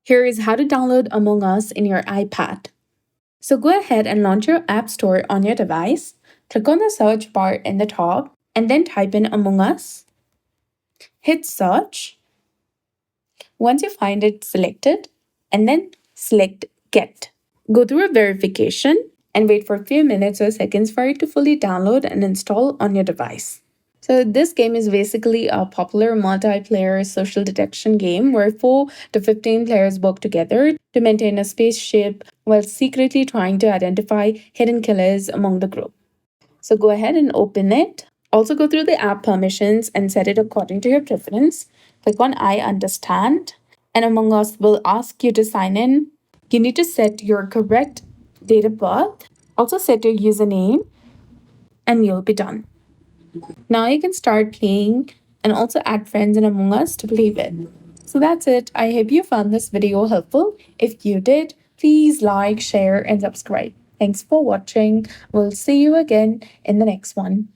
Here is how to download Among Us in your iPad. So go ahead and launch your App Store on your device. Click on the search bar in the top and then type in Among Us. Hit search. Once you find it, select it and then select Get. Go through a verification and wait for a few minutes or seconds for it to fully download and install on your device. So this game is basically a popular multiplayer social detection game where 4 to 15 players work together to maintain a spaceship while secretly trying to identify hidden killers among the group. So go ahead and open it. Also go through the app permissions and set it according to your preference. Click on I understand and Among Us will ask you to sign in. You need to set your correct date of birth. Also set your username and you'll be done. Now you can start playing and also add friends in Among Us to play with. So that's it. I hope you found this video helpful. If you did, please like, share, and subscribe. Thanks for watching. We'll see you again in the next one.